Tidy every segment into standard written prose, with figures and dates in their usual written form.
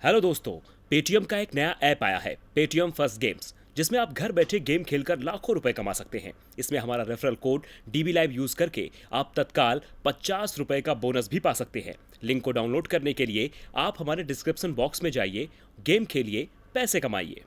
Hello दोस्तों, Paytm का एक नया ऐप आया है, पेटीएम फर्स्ट गेम्स, जिसमें आप घर बैठे गेम खेलकर लाखों रुपए कमा सकते हैं। इसमें हमारा referral code DB Live use करके आप तत्काल 50 रुपए का बोनस भी पा सकते हैं। लिंक को डाउनलोड करने के लिए आप हमारे डिस्क्रिप्शन बॉक्स में जाइए, गेम खेलिए, पैसे कमाइए।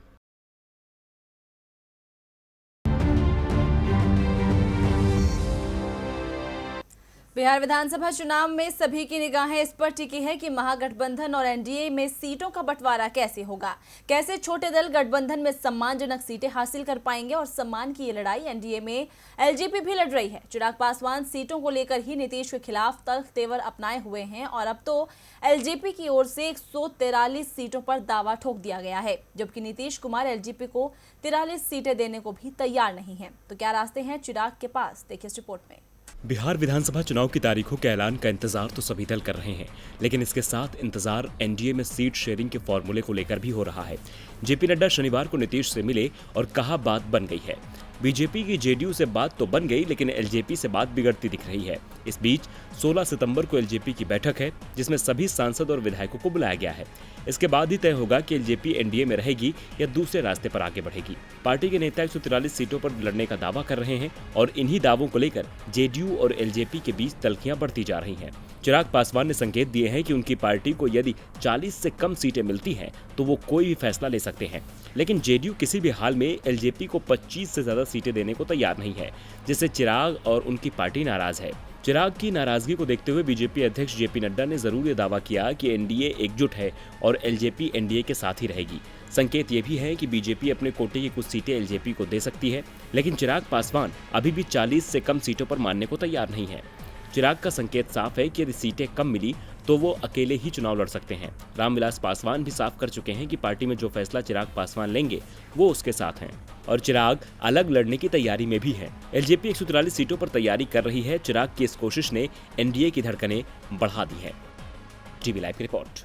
बिहार विधानसभा चुनाव में सभी की निगाहें इस पर टिकी है कि महागठबंधन और एनडीए में सीटों का बंटवारा कैसे होगा। कैसे छोटे दल गठबंधन में सम्मानजनक सीटें हासिल कर पाएंगे और सम्मान की ये लड़ाई एनडीए में एलजेपी भी लड़ रही है। चिराग पासवान सीटों को लेकर ही नीतीश के खिलाफ तल्ख तेवर अपनाए हुए हैं और अब तो एलजेपी की ओर से 143 सीटों पर दावा ठोक दिया गया है, जबकि नीतीश कुमार एलजेपी को 43 सीटें देने को भी तैयार नहीं है। तो क्या रास्ते हैं चिराग के पास, देखिए इस रिपोर्ट में। बिहार विधानसभा चुनाव की तारीखों के ऐलान का इंतजार तो सभी दल कर रहे हैं, लेकिन इसके साथ इंतजार एनडीए में सीट शेयरिंग के फॉर्मूले को लेकर भी हो रहा है। जेपी नड्डा शनिवार को नीतीश से मिले और कहा बात बन गई है। बीजेपी की जेडीयू से बात तो बन गई, लेकिन एलजेपी से बात बिगड़ती दिख रही है। इस बीच 16 सितंबर को एलजेपी की बैठक है, जिसमें सभी सांसद और विधायकों को बुलाया गया है। इसके बाद ही तय होगा कि एलजेपी एनडीए में रहेगी या दूसरे रास्ते पर आगे बढ़ेगी। पार्टी के नेता 143 सीटों पर लड़ने का दावा कर रहे हैं और इन्हीं दावों को लेकर जेडीयू और एलजेपी के बीच तल्खियां बढ़ती जा रही हैं। चिराग पासवान ने संकेत दिए हैं कि उनकी पार्टी को यदि 40 से कम सीटें मिलती हैं तो वो कोई भी फैसला ले सकते हैं, लेकिन जेडीयू किसी भी हाल में एलजेपी को 25 से ज्यादा सीटें देने को तैयार नहीं है, जिससे चिराग और उनकी पार्टी नाराज है। चिराग की नाराजगी को देखते हुए बीजेपी अध्यक्ष जेपी नड्डा ने जरूर ये दावा किया कि एनडीए एकजुट है और एलजेपी एनडीए के साथ ही रहेगी। संकेत ये भी है कि बीजेपी अपने कोटे की कुछ सीटें एलजेपी को दे सकती है, लेकिन चिराग पासवान अभी भी 40 से कम सीटों पर मानने को तैयार नहीं है। चिराग का संकेत साफ है कि यदि सीटें कम मिली तो वो अकेले ही चुनाव लड़ सकते हैं। रामविलास पासवान भी साफ कर चुके हैं कि पार्टी में जो फैसला चिराग पासवान लेंगे वो उसके साथ हैं और चिराग अलग लड़ने की तैयारी में भी है। एलजेपी 143 सीटों पर तैयारी कर रही है। चिराग की इस कोशिश ने एनडीए की धड़कनें बढ़ा दी है। DB Live की रिपोर्ट।